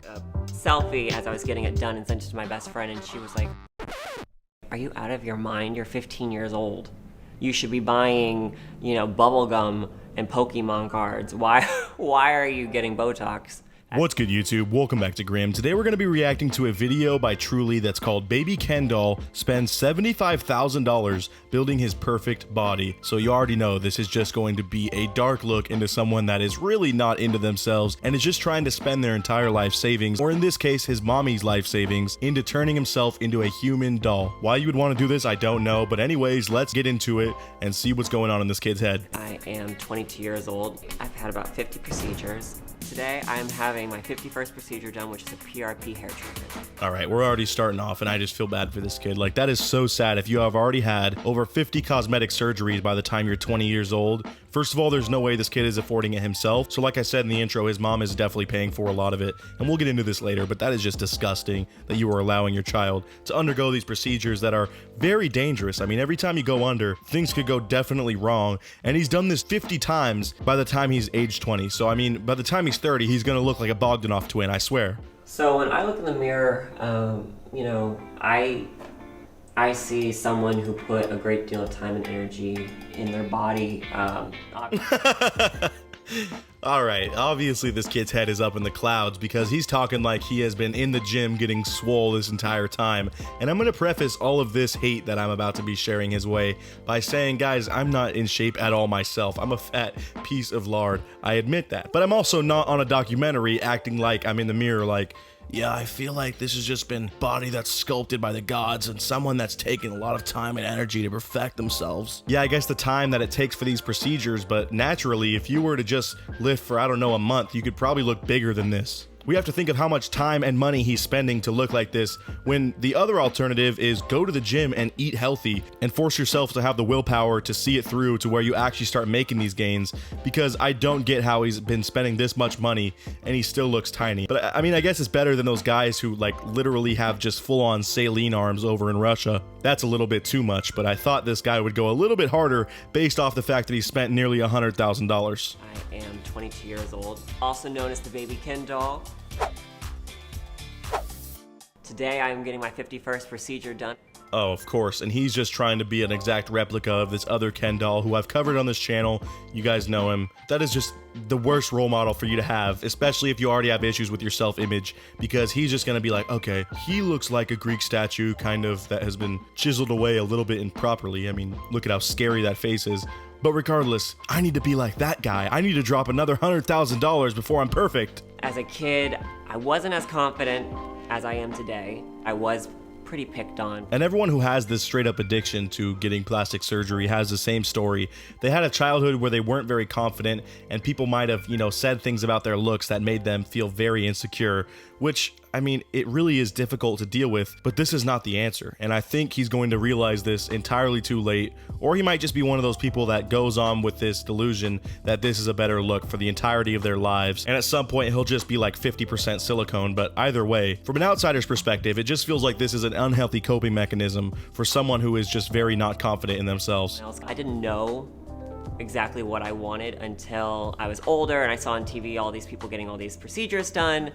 a selfie as I was getting it done and sent it to my best friend, and she was like, "Are you out of your mind? You're 15 years old. You should be buying, bubble gum and Pokemon cards. Why are you getting Botox?" What's good, YouTube? Welcome back to Grim. Today we're going to be reacting to a video by Truly that's called Baby Ken Doll Spends $75,000 Building His Perfect Body. So you already know this is just going to be a dark look into someone that is really not into themselves and is just trying to spend their entire life savings, or in this case his mommy's life savings, into turning himself into a human doll. Why you would want to do this, I don't know, but anyways, let's get into it and see what's going on in this kid's head. I am 22 years old. I've had about 50 procedures. Today, I'm having my 51st procedure done, which is a PRP hair treatment. All right, we're already starting off, and I just feel bad for this kid. Like, that is so sad if you have already had over 50 cosmetic surgeries by the time you're 20 years old. First of all, there's no way this kid is affording it himself. So like I said in the intro, his mom is definitely paying for a lot of it, and we'll get into this later, but that is just disgusting that you are allowing your child to undergo these procedures that are very dangerous. I mean, every time you go under, things could go definitely wrong, and he's done this 50 times by the time he's age 20. So I mean, by the time he's 30, he's gonna look like a Bogdanov twin, I swear. So when I look in the mirror, I see someone who put a great deal of time and energy in their body. All right, obviously this kid's head is up in the clouds because he's talking like he has been in the gym getting swole this entire time. And I'm going to preface all of this hate that I'm about to be sharing his way by saying, guys, I'm not in shape at all myself. I'm a fat piece of lard. I admit that. But I'm also not on a documentary acting like I'm in the mirror like, yeah, I feel like this has just been body that's sculpted by the gods and someone that's taken a lot of time and energy to perfect themselves. Yeah, I guess the time that it takes for these procedures, but naturally, if you were to just lift for, I don't know, a month, you could probably look bigger than this. We have to think of how much time and money he's spending to look like this, when the other alternative is go to the gym and eat healthy and force yourself to have the willpower to see it through to where you actually start making these gains, because I don't get how he's been spending this much money and he still looks tiny. But I mean, I guess it's better than those guys who like literally have just full-on saline arms over in Russia. That's a little bit too much, but I thought this guy would go a little bit harder based off the fact that he spent nearly $100,000. I am 22 years old, also known as the Baby Ken Doll. Today I am getting my 51st procedure done. Oh, of course, and he's just trying to be an exact replica of this other Ken doll who I've covered on this channel. You guys know him. That is just the worst role model for you to have, especially if you already have issues with your self-image, because he's just gonna be like, okay, he looks like a Greek statue, kind of, that has been chiseled away a little bit improperly. I mean, look at how scary that face is. But regardless, I need to be like that guy. I need to drop another $100,000 before I'm perfect. As a kid, I wasn't as confident as I am today. I was pretty picked on. And everyone who has this straight up addiction to getting plastic surgery has the same story. They had a childhood where they weren't very confident, and people might have, said things about their looks that made them feel very insecure, which, I mean, it really is difficult to deal with, but this is not the answer. And I think he's going to realize this entirely too late, or he might just be one of those people that goes on with this delusion that this is a better look for the entirety of their lives, and at some point he'll just be like 50% silicone. But either way, from an outsider's perspective, it just feels like this is an unhealthy coping mechanism for someone who is just very not confident in themselves. I didn't know exactly what I wanted until I was older and I saw on TV all these people getting all these procedures done,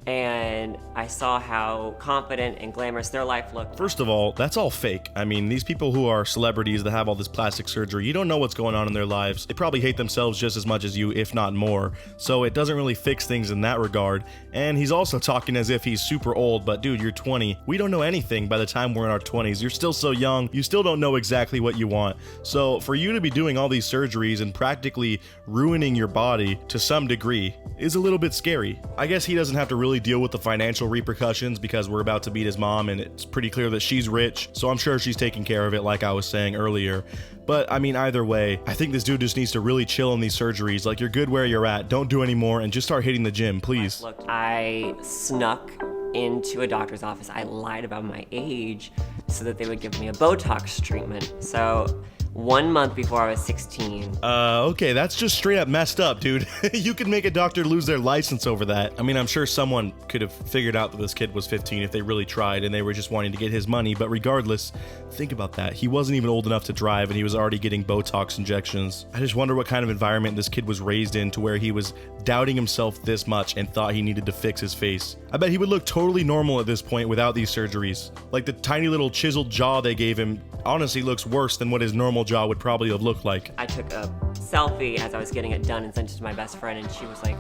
and I saw how confident and glamorous their life looked. First of all, that's all fake. I mean, these people who are celebrities that have all this plastic surgery, you don't know what's going on in their lives. They probably hate themselves just as much as you, if not more. So it doesn't really fix things in that regard. And he's also talking as if he's super old, but dude, you're 20. We don't know anything by the time we're in our 20s. You're still so young. You still don't know exactly what you want. So for you to be doing all these surgeries and practically ruining your body to some degree is a little bit scary. I guess he doesn't have to really deal with the financial repercussions because we're about to meet his mom and it's pretty clear that she's rich, so I'm sure she's taking care of it like I was saying earlier. But I mean, either way, I think this dude just needs to really chill on these surgeries. Like, you're good where you're at, don't do any more, and just start hitting the gym, please. Look, I snuck into a doctor's office. I lied about my age so that they would give me a Botox treatment. So 1 month before I was 16. Okay, that's just straight up messed up, dude. You could make a doctor lose their license over that. I mean, I'm sure someone could have figured out that this kid was 15 if they really tried and they were just wanting to get his money, but regardless, think about that. He wasn't even old enough to drive and he was already getting Botox injections. I just wonder what kind of environment this kid was raised in to where he was doubting himself this much and thought he needed to fix his face. I bet he would look totally normal at this point without these surgeries. Like the tiny little chiseled jaw they gave him honestly looks worse than what his normal jaw would probably have looked like. I took a selfie as I was getting it done and sent it to my best friend, and she was like,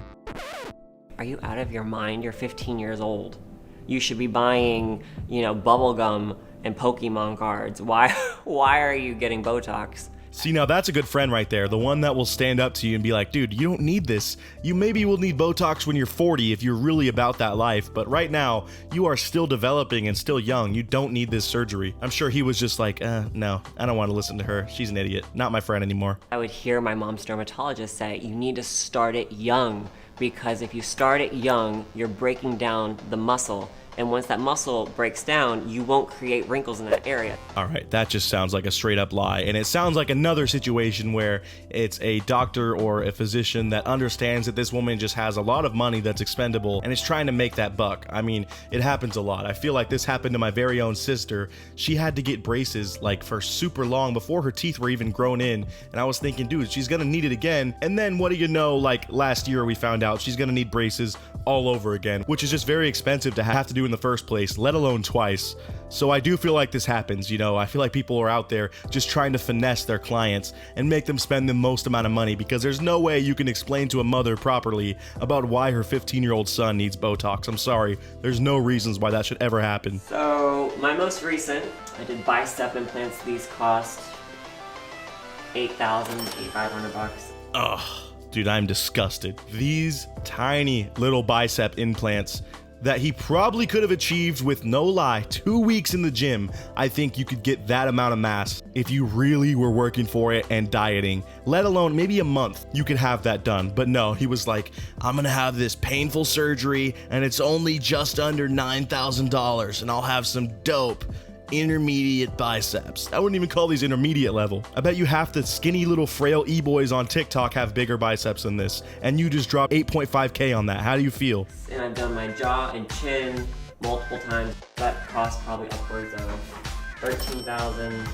"Are you out of your mind? You're 15 years old. You should be buying, bubble gum and Pokemon cards. Why are you getting Botox?" See, now that's a good friend right there. The one that will stand up to you and be like, dude, you don't need this. You maybe will need Botox when you're 40 if you're really about that life. But right now, you are still developing and still young. You don't need this surgery. I'm sure he was just like, no, I don't want to listen to her. She's an idiot. Not my friend anymore. I would hear my mom's dermatologist say, you need to start it young, because if you start it young, you're breaking down the muscle. And once that muscle breaks down, you won't create wrinkles in that area. All right, that just sounds like a straight up lie. And it sounds like another situation where it's a doctor or a physician that understands that this woman just has a lot of money that's expendable and is trying to make that buck. I mean, it happens a lot. I feel like this happened to my very own sister. She had to get braces like for super long before her teeth were even grown in. And I was thinking, dude, she's gonna need it again. And then what do you know, like last year we found out she's gonna need braces all over again, which is just very expensive to have to do in the first place, let alone twice. So I do feel like this happens, I feel like people are out there just trying to finesse their clients and make them spend the most amount of money, because there's no way you can explain to a mother properly about why her 15-year-old son needs Botox. I'm sorry, there's no reasons why that should ever happen. So my most recent, I did bicep implants. These cost $8,500. Ugh. Dude, I'm disgusted. These tiny little bicep implants that he probably could have achieved with, no lie, 2 weeks in the gym. I think you could get that amount of mass if you really were working for it and dieting, let alone maybe a month you could have that done. But no, he was like, I'm gonna have this painful surgery and it's only just under $9,000 and I'll have some dope intermediate biceps. I wouldn't even call these intermediate level. I bet you half the skinny little frail e-boys on TikTok have bigger biceps than this, and you just dropped 8.5K on that. How do you feel? And I've done my jaw and chin multiple times. That cost probably upwards of $13,000.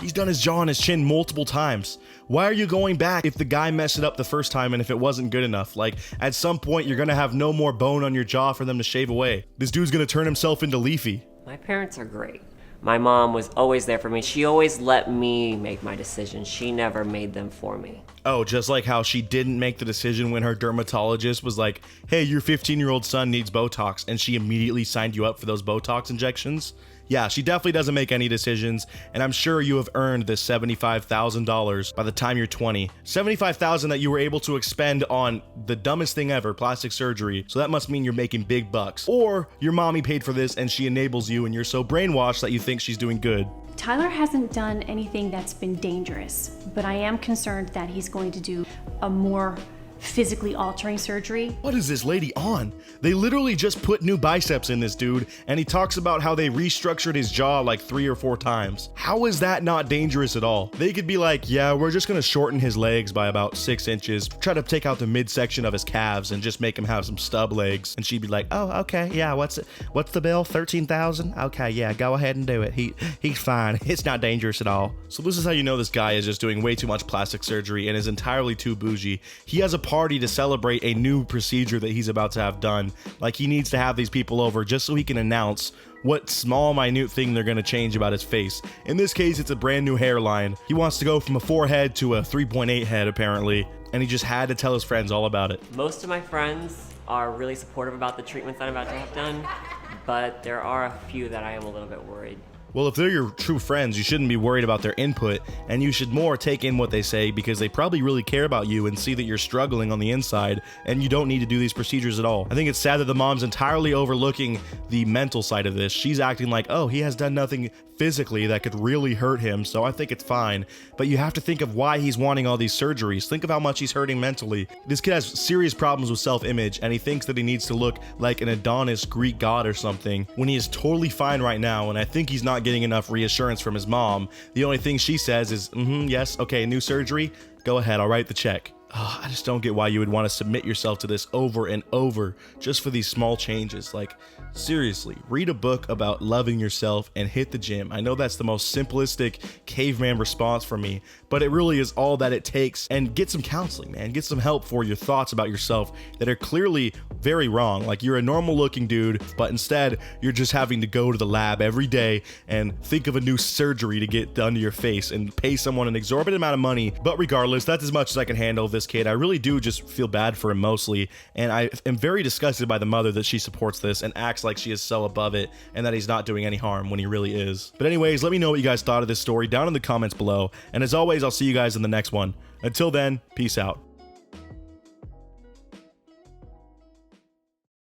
He's done his jaw and his chin multiple times. Why are you going back if the guy messed it up the first time and if it wasn't good enough? Like, at some point, you're gonna have no more bone on your jaw for them to shave away. This dude's gonna turn himself into Leafy. My parents are great. My mom was always there for me. She always let me make my decisions. She never made them for me. Oh, just like how she didn't make the decision when her dermatologist was like, hey, your 15-year-old son needs Botox, and she immediately signed you up for those Botox injections? Yeah, she definitely doesn't make any decisions, and I'm sure you have earned this $75,000 by the time you're 20. $75,000 that you were able to expend on the dumbest thing ever, plastic surgery, so that must mean you're making big bucks. Or your mommy paid for this and she enables you and you're so brainwashed that you think she's doing good. Tyler hasn't done anything that's been dangerous, but I am concerned that he's going to do a more physically altering surgery. What is this lady on? They literally just put new biceps in this dude, and he talks about how they restructured his jaw like 3 or 4 times. How is that not dangerous at all? They could be like, yeah, we're just gonna shorten his legs by about 6 inches, try to take out the midsection of his calves and just make him have some stub legs. And she'd be like, oh, okay, yeah, what's the bill? 13,000? Okay, yeah, go ahead and do it. He's fine. It's not dangerous at all. So this is how you know this guy is just doing way too much plastic surgery and is entirely too bougie. He has a party to celebrate a new procedure that he's about to have done. Like, he needs to have these people over just so he can announce what small minute thing they're going to change about his face. In this case, it's a brand new hairline. He wants to go from a 4 head to a 3.8 head apparently, and he just had to tell his friends all about it. Most of my friends are really supportive about the treatments that I'm about to have done, but there are a few that I am a little bit worried. Well, if they're your true friends, you shouldn't be worried about their input, and you should more take in what they say because they probably really care about you and see that you're struggling on the inside, and you don't need to do these procedures at all. I think it's sad that the mom's entirely overlooking the mental side of this. She's acting like, oh, he has done nothing physically that could really hurt him, so I think it's fine. But you have to think of why he's wanting all these surgeries. Think of how much he's hurting mentally. This kid has serious problems with self-image, and he thinks that he needs to look like an Adonis Greek god or something, when he is totally fine right now, and I think he's not getting enough reassurance from his mom. The only thing she says is, yes, okay, new surgery? Go ahead, I'll write the check. Oh, I just don't get why you would want to submit yourself to this over and over just for these small changes. Like, seriously, read a book about loving yourself and hit the gym. I know that's the most simplistic caveman response from me, but it really is all that it takes. And get some counseling, man. Get some help for your thoughts about yourself that are clearly very wrong. Like, you're a normal looking dude, but instead you're just having to go to the lab every day and think of a new surgery to get done to your face and pay someone an exorbitant amount of money. But regardless, that's as much as I can handle this kid. I really do just feel bad for him mostly, and I am very disgusted by the mother that she supports this and acts like she is so above it and that he's not doing any harm when he really is. But anyways, let me know what you guys thought of this story down in the comments below, and as always, I'll see you guys in the next one. Until then, peace out.